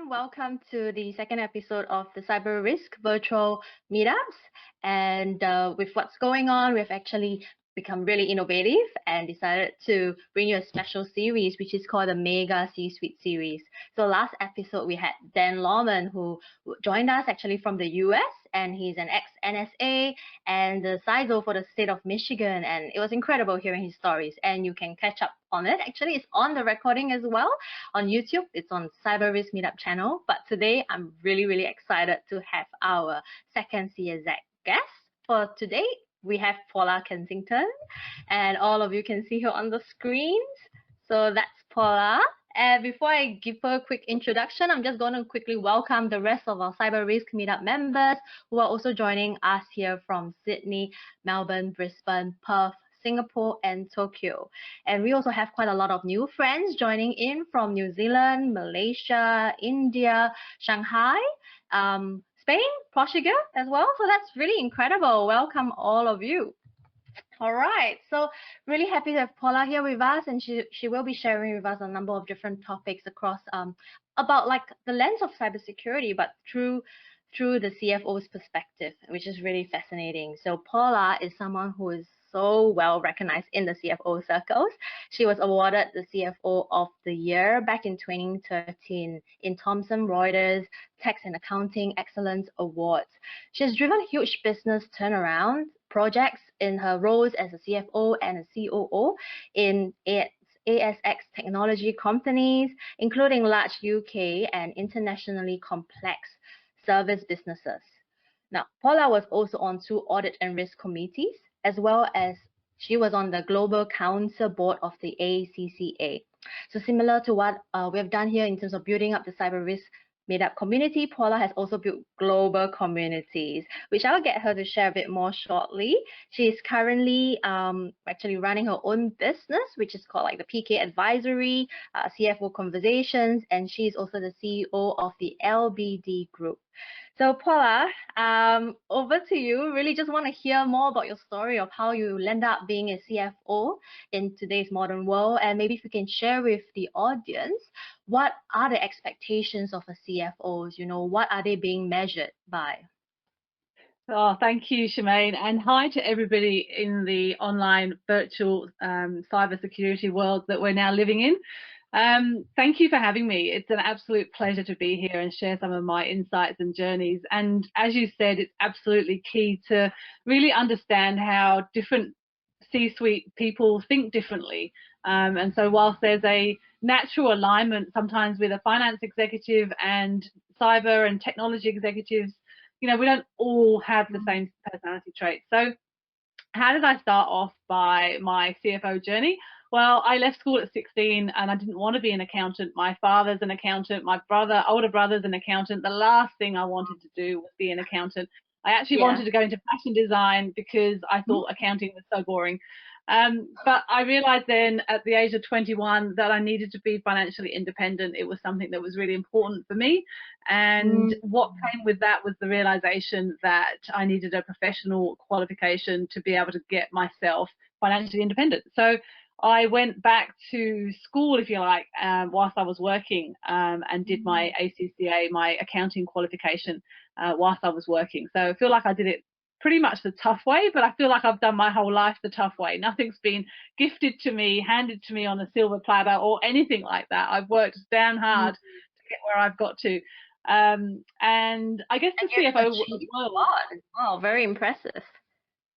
everyone. Welcome to the second episode of the Cyber Risk virtual meetups. And with what's going on, we've actually become really innovative and decided to bring you a special series, which is called the Mega C-Suite series. So last episode, we had Dan Lawman, who joined us actually from the US, and he's an ex-NSA and the CISO for the state of Michigan. And it was incredible hearing his stories. And you can catch up on it. Actually, it's on the recording as well on YouTube. It's on Cyber Risk Meetup channel. But today, I'm really excited to have our second C-exec guest. For today, we have Paula Kensington, and all of you can see her on the screens. So that's Paula. And before I give her a quick introduction, I'm just going to quickly welcome the rest of our Cyber Risk Meetup members who are also joining us here from Sydney, Melbourne, Brisbane, Perth, Singapore, and Tokyo. And we also have quite a lot of new friends joining in from New Zealand, Malaysia, India, Shanghai, Spain, Portugal as well. So that's really incredible. Welcome all of you. All right, so really happy to have Paula here with us, and she will be sharing with us a number of different topics across about like the lens of cybersecurity, but through the CFO's perspective, which is really fascinating. So Paula is someone who is so well recognized in the CFO circles. She was awarded the CFO of the Year back in 2013 in Thomson Reuters Tax and Accounting Excellence Awards. She has driven huge business turnaround projects in her roles as a CFO and a COO in ASX technology companies, including large UK and internationally complex service businesses. Now, Paula was also on 2 audit and risk committees, as well as she was on the Global Council Board of the ACCA. So similar to what we have done here in terms of building up the Cyber Risk Meetup community, Paula has also built global communities, which I'll get her to share a bit more shortly. She is currently actually running her own business, which is called like the PK Advisory, CFO Conversations, and she's also the CEO of the LBD Group. So Paula, over to you. Really just want to hear more about your story of how you end up being a CFO in today's modern world. And maybe if you can share with the audience, what are the expectations of a CFO? You know, what are they being measured by? Oh, thank you, Shemaine, and hi to everybody in the online virtual cybersecurity world that we're now living in. Thank you for having me. It's an absolute pleasure to be here and share some of my insights and journeys. And as you said, it's absolutely key to really understand how different C-suite people think differently. And so whilst there's a natural alignment sometimes with a finance executive and cyber and technology executives, you know, we don't all have the same personality traits. So how did I start off by my CFO journey? Well, I left school at 16 and I didn't want to be an accountant. My father's an accountant, my older brother's an accountant. The last thing I wanted to do was be an accountant. I actually wanted to go into fashion design because I thought accounting was so boring. But I realized then at the age of 21 that I needed to be financially independent. It was something that was really important for me. And what came with that was the realization that I needed a professional qualification to be able to get myself financially independent. So I went back to school, if you like, whilst I was working and did my ACCA, my accounting qualification whilst I was working. So I feel like I did it pretty much the tough way, but I feel like I've done my whole life the tough way. Nothing's been gifted to me, handed to me on a silver platter or anything like that. I've worked damn hard to get where I've got to. And I guess the CFO world, wow, very impressive.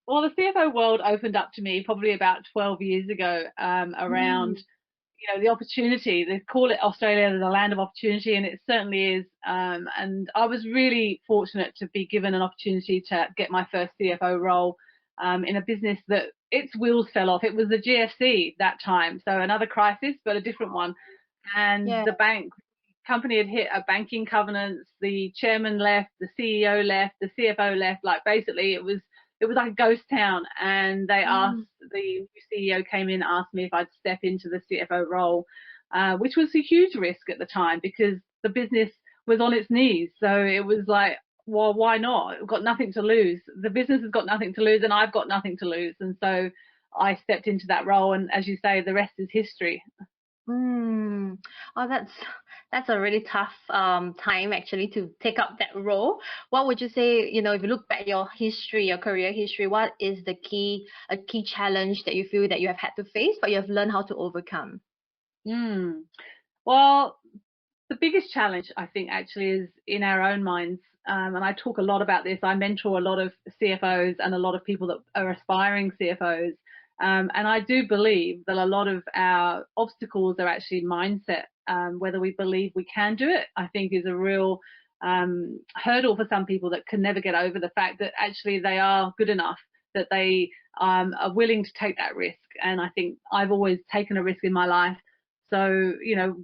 Well, the CFO world opened up to me probably about 12 years ago around, you know, the opportunity. They call it Australia the land of opportunity, and it certainly is. And I was really fortunate to be given an opportunity to get my first CFO role in a business that its wheels fell off. It was the GFC that time, so another crisis, but a different one. And the company had hit a banking covenant. The chairman left, the CEO left, the CFO left. Like basically, it was like a ghost town, and they asked, the new CEO came in, asked me if I'd step into the CFO role, which was a huge risk at the time because the business was on its knees. So it was like, well, why not? We've got nothing to lose. The business has got nothing to lose, and I've got nothing to lose. And so I stepped into that role, and as you say, the rest is history. Oh, That's a really tough time actually to take up that role. What would you say, you know, if you look back your history, your career history, what is a key challenge that you feel that you have had to face, but you have learned how to overcome? Well, the biggest challenge, I think, actually is in our own minds. And I talk a lot about this. I mentor a lot of CFOs and a lot of people that are aspiring CFOs. And I do believe that a lot of our obstacles are actually mindset. Whether we believe we can do it, I think, is a real hurdle for some people that can never get over the fact that actually they are good enough, that they are willing to take that risk. And I think I've always taken a risk in my life. So, you know,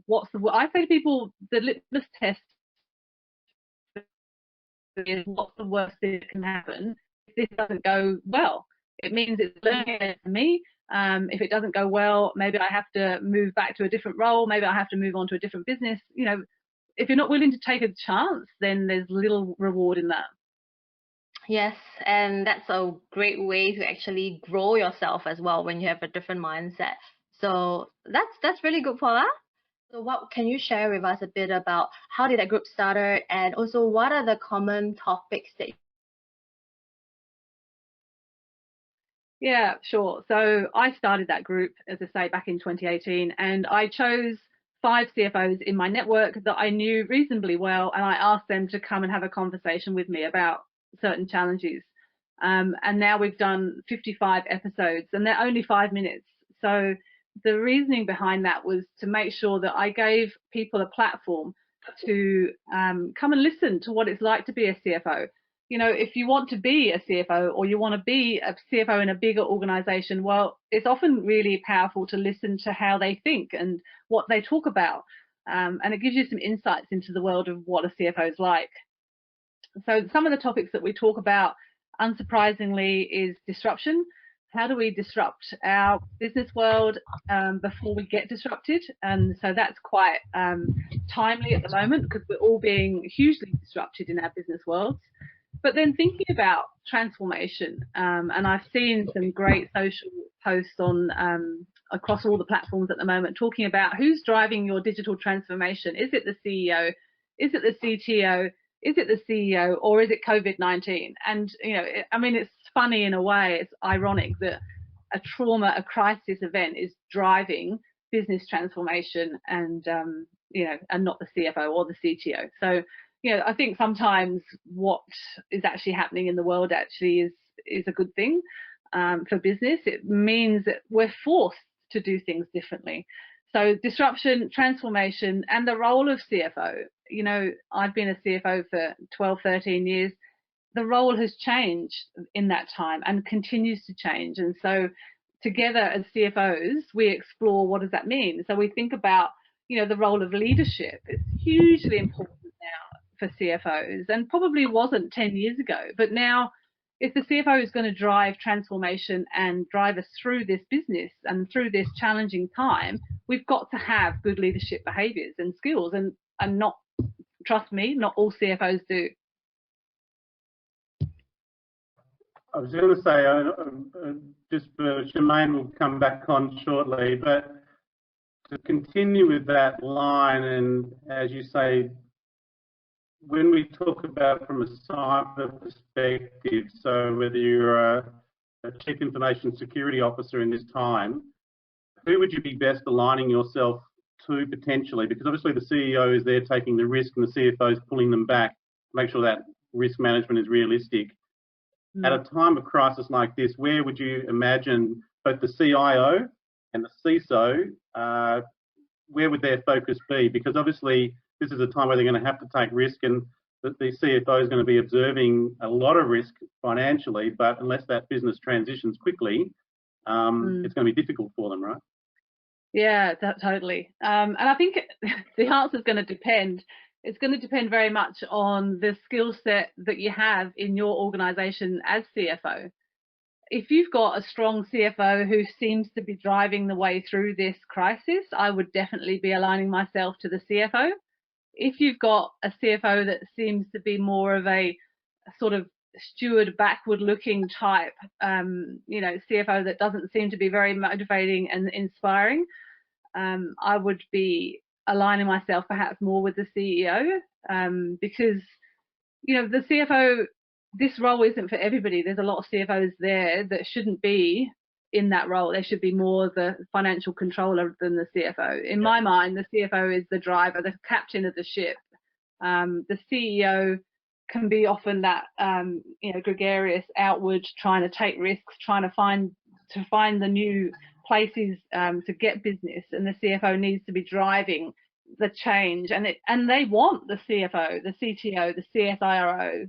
I say to people, the litmus test is what's the worst thing that can happen if this doesn't go well. It means it's learning for me. If it doesn't go well, maybe I have to move back to a different role. Maybe I have to move on to a different business. You know, if you're not willing to take a chance, then there's little reward in that. Yes, and that's a great way to actually grow yourself as well when you have a different mindset. So that's really good, Paula. So what can you share with us a bit about how did that group started, and also what are the common topics that Yeah, sure. So I started that group, as I say, back in 2018, and I chose 5 CFOs in my network that I knew reasonably well, and I asked them to come and have a conversation with me about certain challenges. And now we've done 55 episodes, and they're only 5 minutes. So the reasoning behind that was to make sure that I gave people a platform to come and listen to what it's like to be a CFO. You know, if you want to be a CFO or you want to be a CFO in a bigger organization, well, it's often really powerful to listen to how they think and what they talk about. And it gives you some insights into the world of what a CFO is like. So some of the topics that we talk about, unsurprisingly, is disruption. How do we disrupt our business world before we get disrupted? And so that's quite timely at the moment because we're all being hugely disrupted in our business worlds. But then thinking about transformation, and I've seen some great social posts on across all the platforms at the moment talking about who's driving your digital transformation. Is it the CEO? Is it the CTO? Is it the CEO, or is it COVID-19? And, you know, I mean, it's funny in a way. It's ironic that a trauma, a crisis event is driving business transformation and, you know, and not the CFO or the CTO. So, you know, I think sometimes what is actually happening in the world actually is a good thing for business. It means that we're forced to do things differently. So disruption, transformation, and the role of CFO. You know, I've been a CFO for 12, 13 years. The role has changed in that time and continues to change. And so together as CFOs, we explore what does that mean. So we think about, you know, the role of leadership. It's hugely important now for CFOs and probably wasn't 10 years ago. But now, if the CFO is going to drive transformation and drive us through this business and through this challenging time, we've got to have good leadership behaviours and skills. And not, trust me, not all CFOs do. I was going to say, just Shemaine will come back on shortly, but to continue with that line, and as you say, when we talk about from a cyber perspective, so whether you're a Chief Information Security Officer in this time, who would you be best aligning yourself to potentially? Because obviously the CEO is there taking the risk and the CFO is pulling them back to make sure that risk management is realistic. At a time of crisis like this, where would you imagine both the CIO and the CISO, where would their focus be? Because obviously this is a time where they're going to have to take risk, and the CFO is going to be observing a lot of risk financially, but unless that business transitions quickly, it's going to be difficult for them, right? Yeah, totally. And I think the answer is going to depend. It's going to depend very much on the skill set that you have in your organisation as CFO. If you've got a strong CFO who seems to be driving the way through this crisis, I would definitely be aligning myself to the CFO. If you've got a CFO that seems to be more of a sort of steward, backward-looking type, you know, CFO that doesn't seem to be very motivating and inspiring, I would be aligning myself perhaps more with the CEO, because, you know, the CFO, this role isn't for everybody. There's a lot of CFOs there that shouldn't be in that role. They should be more the financial controller than the CFO. In my mind, the CFO is the driver, the captain of the ship. The CEO can be often that, you know, gregarious, outward, trying to take risks, trying to find the new places to get business, and the CFO needs to be driving the change, and they want the CFO, the CTO, the CSIRO,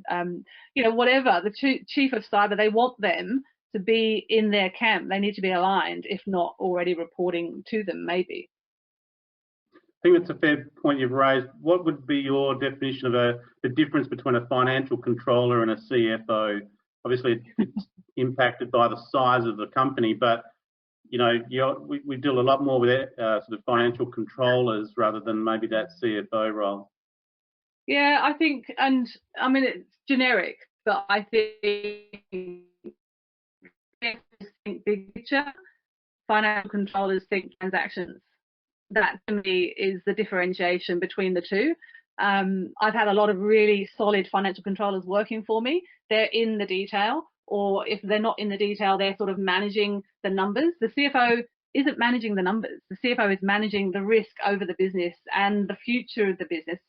you know, whatever, the chief of cyber, they want them to be in their camp. They need to be aligned, if not already reporting to them, maybe. I think that's a fair point you've raised. What would be your definition of the difference between a financial controller and a CFO? Obviously, it's impacted by the size of the company, but you know, we deal a lot more with sort of financial controllers rather than maybe that CFO role. Yeah, I think, and I mean, it's generic, but I think big picture, financial controllers think transactions. That to me is the differentiation between the two. I've had a lot of really solid financial controllers working for me. They're in the detail, or if they're not in the detail, they're sort of managing the numbers. The CFO isn't managing the numbers. The CFO is managing the risk over the business and the future of the business.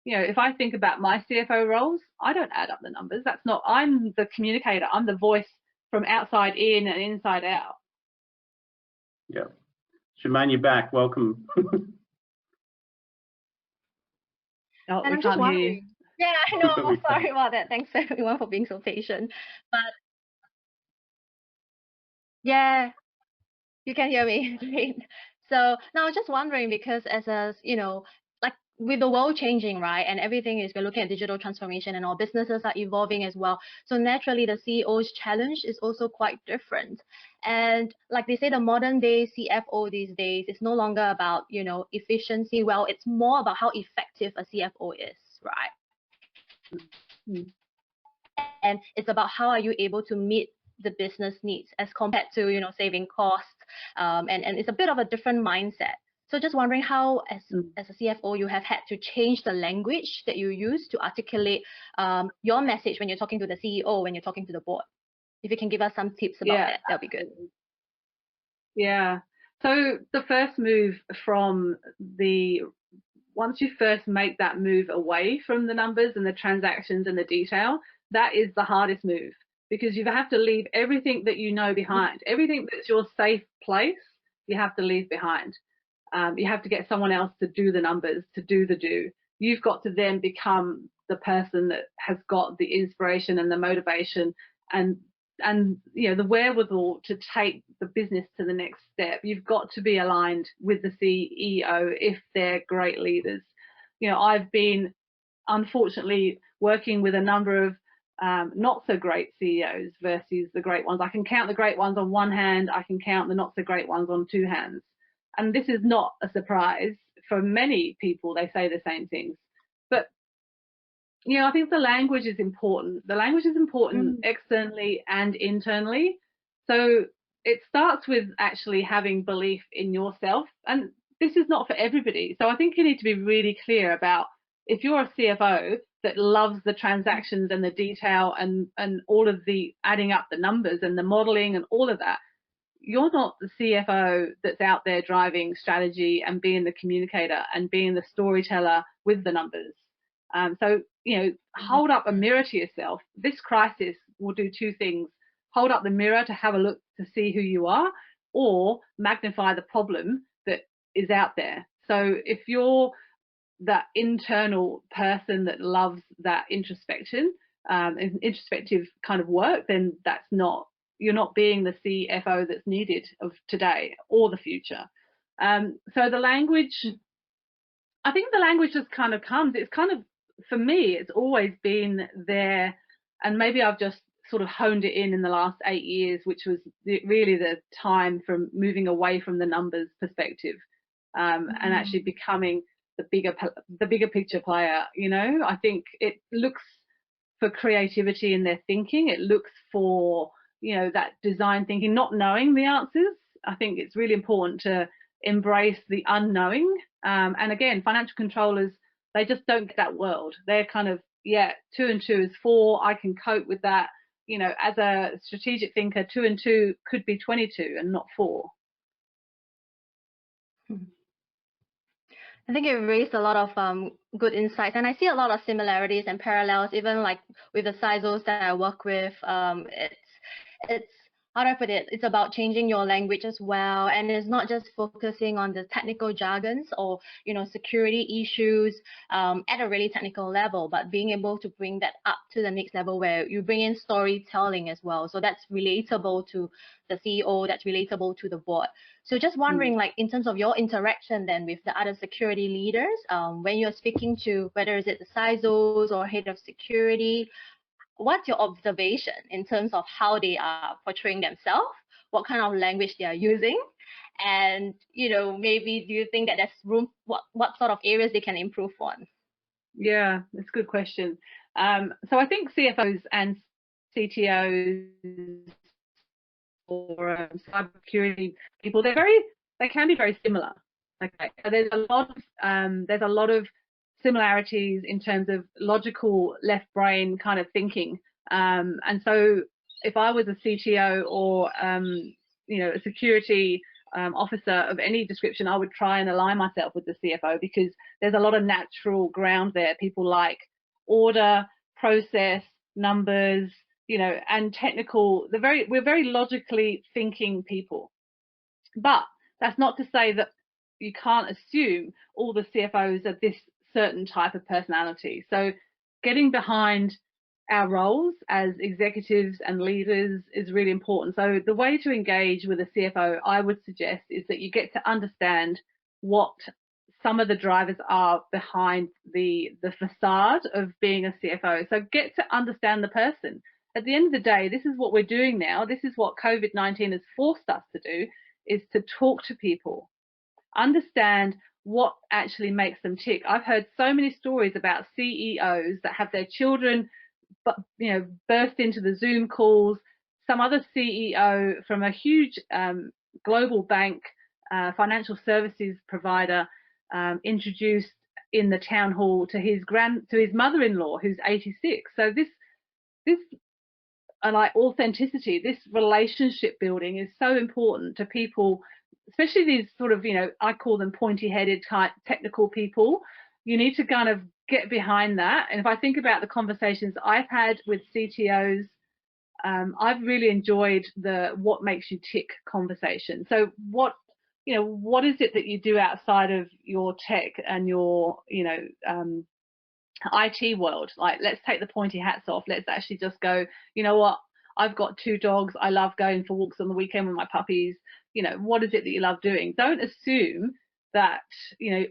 You know, if I think about my CFO roles, I don't add up the numbers. That's not, I'm the communicator. I'm the voice from outside in and inside out. Yeah. Shemaine, you're back. Welcome. Oh, And we can't hear you. Yeah, I know. Sorry about that. Thanks everyone for being so patient. But yeah, you can hear me. Great. So now I was just wondering, because as a, you know, like with the world changing, right, and everything is, we're looking at digital transformation and our businesses are evolving as well. So naturally, the CEO's challenge is also quite different. And like they say, the modern day CFO these days is no longer about, you know, efficiency. Well, it's more about how effective a CFO is, right? Mm-hmm. And it's about how are you able to meet the business needs as compared to, you know, saving costs, and it's a bit of a different mindset. So just wondering how, as a CFO, you have had to change the language that you use to articulate your message when you're talking to the CEO, when you're talking to the board. If you can give us some tips about that, that'd be good. Yeah. So the first move from once you first make that move away from the numbers and the transactions and the detail, that is the hardest move, because you have to leave everything that you know behind. Everything that's your safe place, you have to leave behind. You have to get someone else to do the numbers, to do the do. You've got to then become the person that has got the inspiration and the motivation and you know, the wherewithal to take the business to the next step. You've got to be aligned with the CEO if they're great leaders. You know, I've been unfortunately working with a number of not so great CEOs versus the great ones. I can count the great ones on one hand, I can count the not so great ones on two hands. And this is not a surprise for many people. They say the same things. But, you know, I think the language is important. The language is important externally and internally. So it starts with actually having belief in yourself. And this is not for everybody. So I think you need to be really clear about, if you're a CFO that loves the transactions and the detail and all of the adding up the numbers and the modeling and all of that, you're not the CFO that's out there driving strategy and being the communicator and being the storyteller with the numbers. So, you know, hold up a mirror to yourself. This crisis will do two things: hold up the mirror to have a look to see who you are, or magnify the problem that is out there. So if you're that internal person that loves that introspection, introspective kind of work, then you're not being the CFO that's needed of today or the future. So the language, I think the language just kind of comes. It's kind of, for me, it's always been there, and maybe I've just sort of honed it in the last 8 years, which was really the time from moving away from the numbers perspective, and actually becoming the bigger picture player. You know, I think it looks for creativity in their thinking. It looks for, you know, that design thinking, not knowing the answers. I think it's really important to embrace the unknowing And again, financial controllers, they just don't get that world. They're kind of, yeah, 2 and 2 is 4. I can cope with that. You know, as a strategic thinker, 2 and 2 could be 22 and not 4. I think it raised a lot of good insights, and I see a lot of similarities and parallels, even like with the CISOs that I work with. It's how do I put it? It's about changing your language as well, and it's not just focusing on the technical jargons or security issues at a really technical level, but being able to bring that up to the next level where you bring in storytelling as well. So that's relatable to the CEO, that's relatable to the board. So just wondering, like in terms of your interaction then with the other security leaders, when you're speaking to whether is it the CISOs or head of security, what's your observation in terms of how they are portraying themselves, what kind of language they are using, and maybe do you think that there's room, what sort of areas they can improve on? Yeah, that's a good question. So I think CFOs and CTOs or cybersecurity people, they can be very similar. Okay, so there's a lot of similarities in terms of logical left brain kind of thinking. And so if I was a CTO or a security officer of any description, I would try and align myself with the CFO, because there's a lot of natural ground there. People like order, process, numbers, and technical. We're very logically thinking people. But that's not to say that you can't assume all the CFOs are this certain type of personality. So getting behind our roles as executives and leaders is really important. So the way to engage with a CFO, I would suggest, is that you get to understand what some of the drivers are behind the facade of being a CFO. So get to understand the person. At the end of the day, this is what we're doing now. This is what COVID-19 has forced us to do, is to talk to people, understand what actually makes them tick. I've heard so many stories about CEOs that have their children, burst into the Zoom calls. Some other CEO from a huge global bank, financial services provider, introduced in the town hall to his mother-in-law, who's 86. So this like authenticity, this relationship building is so important to people, especially these sort of, I call them pointy-headed type technical people. You need to kind of get behind that. And if I think about the conversations I've had with CTOs, I've really enjoyed the what makes you tick conversation. So what is it that you do outside of your tech and your, IT world? Like, let's take the pointy hats off. Let's actually just go, you know what? I've got 2 dogs. I love going for walks on the weekend with my puppies. What is it that you love doing? Don't assume that,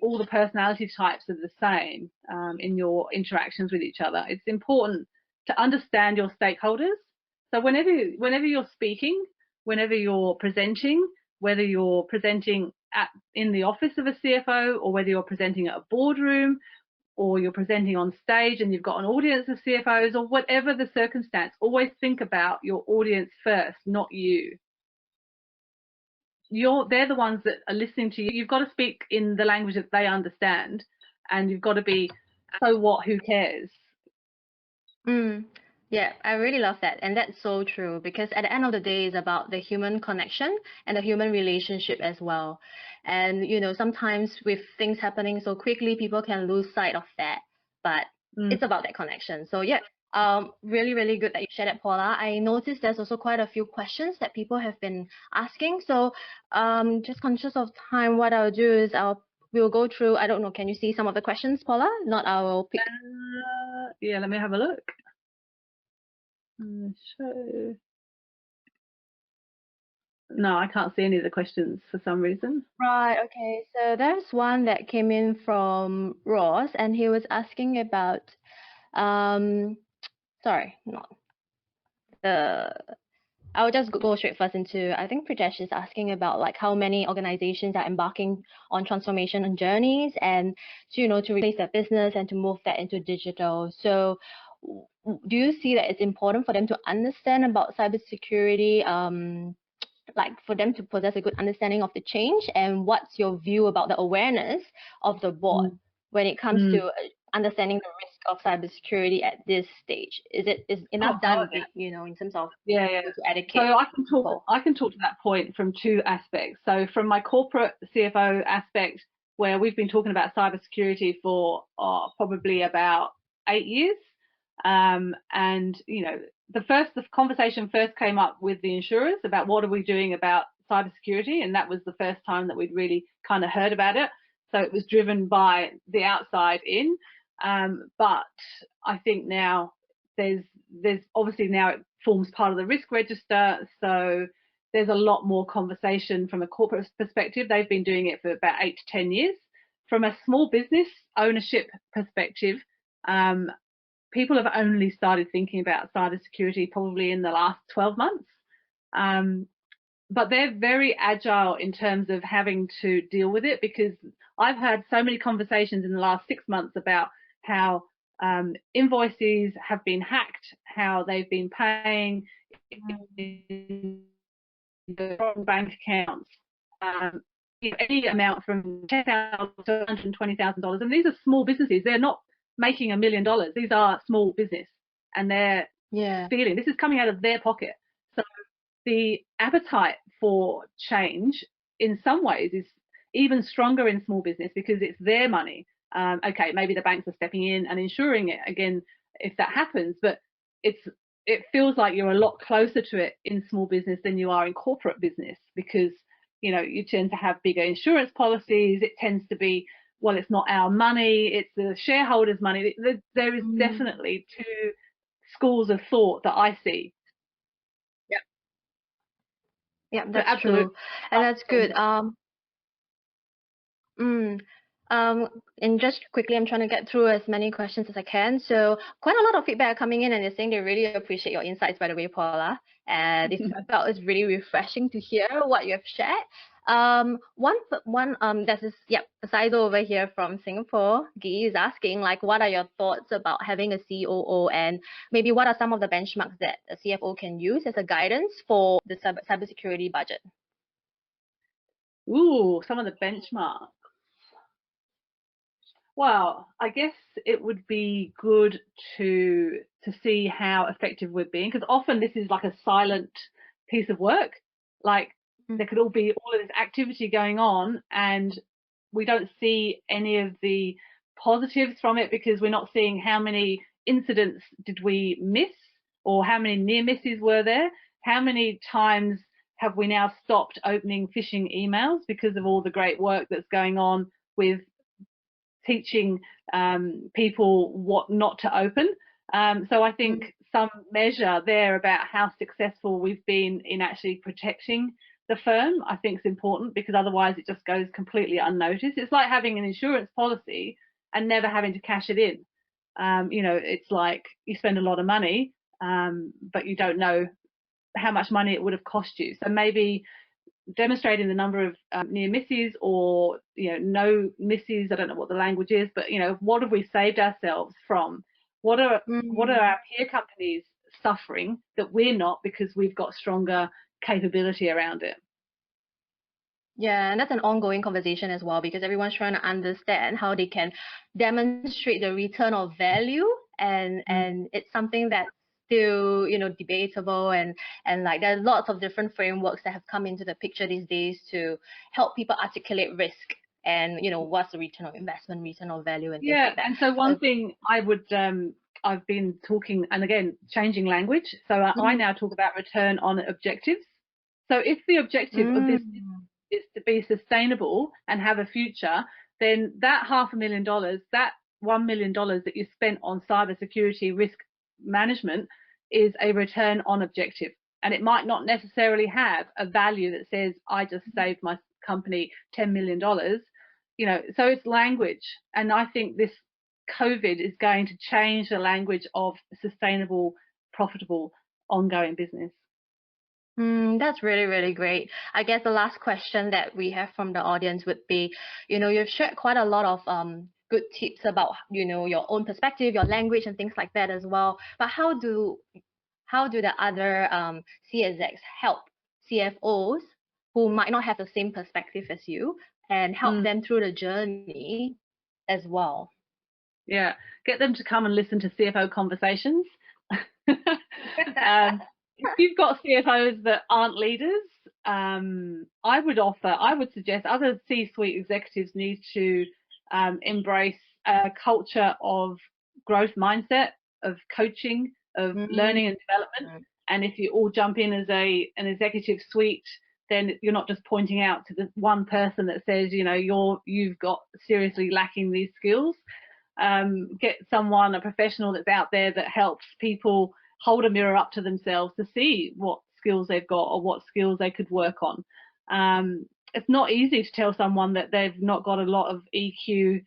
all the personality types are the same in your interactions with each other. It's important to understand your stakeholders. So whenever you're speaking, whenever you're presenting, whether you're presenting in the office of a CFO, or whether you're presenting at a boardroom, or you're presenting on stage and you've got an audience of CFOs, or whatever the circumstance, always think about your audience first, not you. They're the ones that are listening to you. You've got to speak in the language that they understand, and you've got to be, so what, who cares? Yeah, I really love that. And that's so true, because at the end of the day, it's about the human connection and the human relationship as well. And, sometimes with things happening so quickly, people can lose sight of that. But it's about that connection. So yeah, really, really good that you shared that, Paula. I noticed there's also quite a few questions that people have been asking. So just conscious of time, what I'll do is we'll go through, I don't know, can you see some of the questions, Paula? Not, I will pick. Yeah, let me have a look. So no, I can't see any of the questions for some reason. Right, okay. So there's one that came in from Ross, and he was asking about, sorry, not I'll just go straight first into, I think Prajesh is asking about like how many organizations are embarking on transformation journeys and to replace their business and to move that into digital. So do you see that it's important for them to understand about cybersecurity like for them to possess a good understanding of the change? And what's your view about the awareness of the board when it comes to understanding the risk of cybersecurity at this stage? Is enough done, in terms of to educate? So I can talk to that point from two aspects. So from my corporate CFO aspect, where we've been talking about cybersecurity for probably about 8 years, and the conversation first came up with the insurers about what are we doing about cybersecurity, and that was the first time that we'd really kind of heard about it. So it was driven by the outside in, but I think now there's obviously now it forms part of the risk register, so there's a lot more conversation from a corporate perspective. They've been doing it for about 8 to 10 years. From a small business ownership perspective, people have only started thinking about cybersecurity probably in the last 12 months. But they're very agile in terms of having to deal with it, because I've had so many conversations in the last 6 months about how invoices have been hacked, how they've been paying from bank accounts, any amount from $10,000 to $120,000. And these are small businesses. They're not making $1 million. These are small business, and they're feeling this is coming out of their pocket. So the appetite for change in some ways is even stronger in small business because it's their money. Okay, maybe the banks are stepping in and insuring it again if that happens, but it feels like you're a lot closer to it in small business than you are in corporate business, because you tend to have bigger insurance policies. It tends to be, well, it's not our money, it's the shareholders' money. There is definitely two schools of thought that I see. Yeah, that's true, and that's good. And just quickly, I'm trying to get through as many questions as I can. So quite a lot of feedback coming in, and they're saying they really appreciate your insights, by the way, Paula. And it's really refreshing to hear what you have shared. Saizo over here from Singapore, Guy, is asking, like, what are your thoughts about having a COO, and maybe what are some of the benchmarks that a CFO can use as a guidance for the cybersecurity budget? Ooh, some of the benchmarks. Well, I guess it would be good to see how effective we're being, because often this is like a silent piece of work. Like there could be all of this activity going on, and we don't see any of the positives from it because we're not seeing how many incidents did we miss, or how many near misses were there. How many times have we now stopped opening phishing emails because of all the great work that's going on with teaching people what not to open. So I think some measure there about how successful we've been in actually protecting the firm, I think is important, because otherwise it just goes completely unnoticed. It's like having an insurance policy and never having to cash it in. It's like you spend a lot of money, but you don't know how much money it would have cost you. So maybe demonstrating the number of near misses, or no misses, I don't know what the language is, but what have we saved ourselves from? What are our peer companies suffering that we're not, because we've got stronger capability around it? Yeah, and that's an ongoing conversation as well, because everyone's trying to understand how they can demonstrate the return of value, and it's something that's still debatable, and like there's lots of different frameworks that have come into the picture these days to help people articulate risk and what's the return of investment, return of value, and things like that. And so one thing I would I've been talking, and again changing language, so I now talk about return on objectives. So if the objective of this is to be sustainable and have a future, then that $500,000, that $1 million that you spent on cybersecurity risk management is a return on objective, and it might not necessarily have a value that says I just saved my company $10 million. So it's language, and I think this COVID is going to change the language of sustainable, profitable, ongoing business. That's really, really great. I guess the last question that we have from the audience would be, you've shared quite a lot of good tips about your own perspective, your language, and things like that as well. But how do the other C-execs help CFOs who might not have the same perspective as you and help them through the journey as well. Yeah, get them to come and listen to CFO Conversations. If you've got CFOs that aren't leaders, I would suggest other C-suite executives need to embrace a culture of growth mindset, of coaching, of learning and development. And if you all jump in as an executive suite, then you're not just pointing out to the one person that says, you know, you've got seriously lacking these skills. Get someone, a professional that's out there that helps people hold a mirror up to themselves to see what skills they've got or what skills they could work on. It's not easy to tell someone that they've not got a lot of EQ,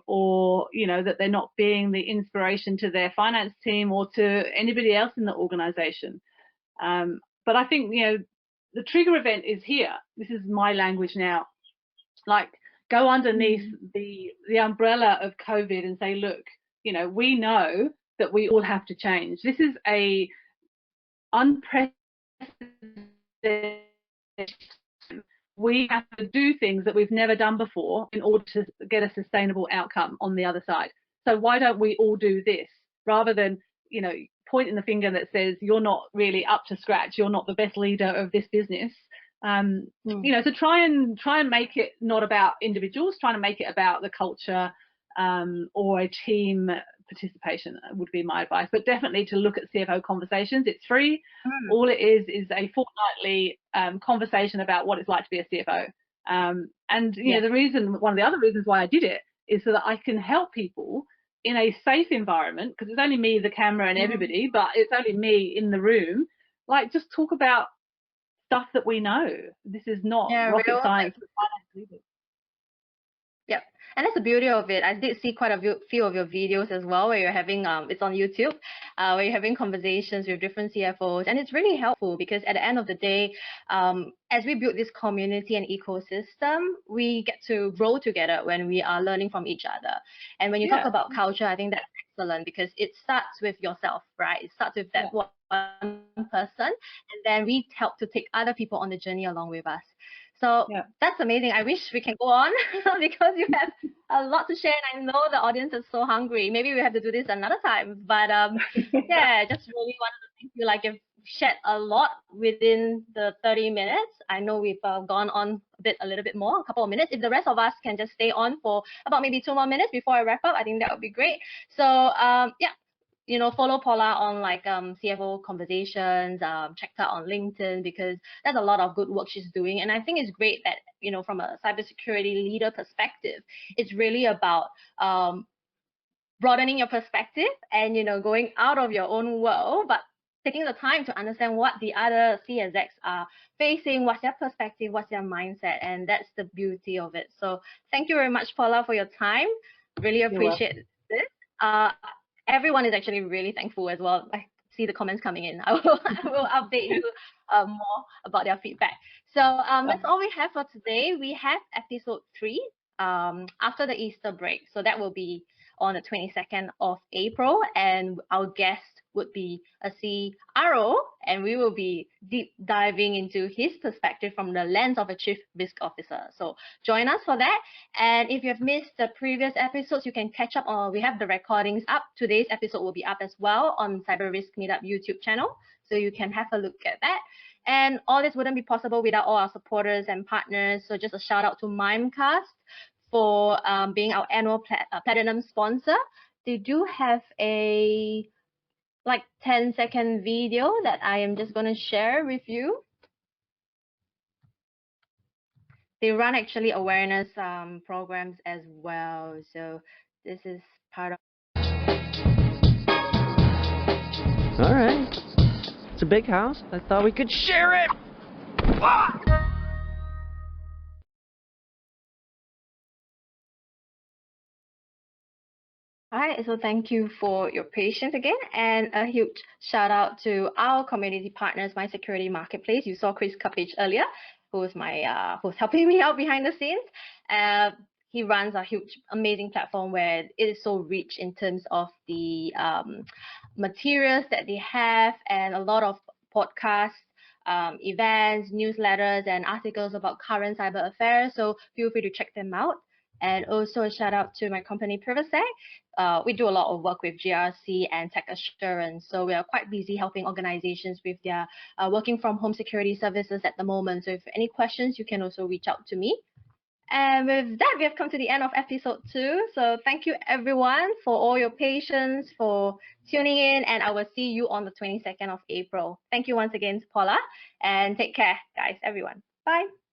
or, you know, that they're not being the inspiration to their finance team or to anybody else in the organization. But I think, you know, the trigger event is here. This is my language now. Like, go underneath the umbrella of COVID and say, look, you know, we know that we all have to change. This is a unprecedented. We have to do things that we've never done before in order to get a sustainable outcome on the other side. So why don't we all do this rather than, you know, pointing the finger that says you're not really up to scratch, you're not the best leader of this business. You know, so try and make it not about individuals, trying to make it about the culture, or a team participation would be my advice. But definitely to look at CFO Conversations. It's free. All it is a fortnightly conversation about what it's like to be a CFO. And you know, one of the other reasons why I did it is so that I can help people in a safe environment, because it's only me, the camera, and everybody, but it's only me in the room. Like, just talk about stuff that we know. This is not rocket science for finance leaders. Yep, and that's the beauty of it. I did see quite a few of your videos as well, where you're having it's on YouTube, where you're having conversations with different CFOs, and it's really helpful because at the end of the day, as we build this community and ecosystem, we get to grow together when we are learning from each other. And when you talk about culture, I think that's excellent because it starts with yourself, right? It starts with that one person, and then we help to take other people on the journey along with us. So that's amazing. I wish we can go on because you have a lot to share, and I know the audience is so hungry. Maybe we have to do this another time. But yeah, just really wanted to thank you. Like, you've shared a lot within the 30 minutes. I know we've gone on a little bit more, a couple of minutes. If the rest of us can just stay on for about maybe 2 more minutes before I wrap up, I think that would be great. So yeah. You know, follow Paula on like CFO Conversations, check her out on LinkedIn, because there's a lot of good work she's doing. And I think it's great that, you know, from a cybersecurity leader perspective, it's really about broadening your perspective and, you know, going out of your own world, but taking the time to understand what the other C-execs are facing, what's their perspective, what's their mindset, and that's the beauty of it. So thank you very much, Paula, for your time. Really appreciate this. Everyone is actually really thankful as well. I see the comments coming in. I will update you more about their feedback. So that's all we have for today. We have episode 3 after the Easter break. So that will be on the 22nd of April, and our guest would be a CRO, and we will be deep diving into his perspective from the lens of a Chief Risk Officer. So join us for that. And if you have missed the previous episodes, you can catch up, or we have the recordings up. Today's episode will be up as well on Cyber Risk Meetup YouTube channel, so you can have a look at that. And all this wouldn't be possible without all our supporters and partners. So just a shout out to Mimecast for being our annual platinum sponsor. They do have a 10-second video that I am just going to share with you. They run actually awareness programs as well. So this is part of. All right. It's a big house. I thought we could share it. Ah! All right, so thank you for your patience again, and a huge shout out to our community partners, My Security Marketplace. You saw Chris Cuppage earlier, who's helping me out behind the scenes. He runs a huge, amazing platform where it is so rich in terms of the materials that they have, and a lot of podcasts events, newsletters, and articles about current cyber affairs. So feel free to check them out. And also a shout out to my company, PrivaSec. We do a lot of work with GRC and tech assurance. So we are quite busy helping organizations with their working from home security services at the moment. So if any questions, you can also reach out to me. And with that, we have come to the end of episode 2. So thank you everyone for all your patience, for tuning in, and I will see you on the 22nd of April. Thank you once again, Paula, and take care, guys, everyone. Bye.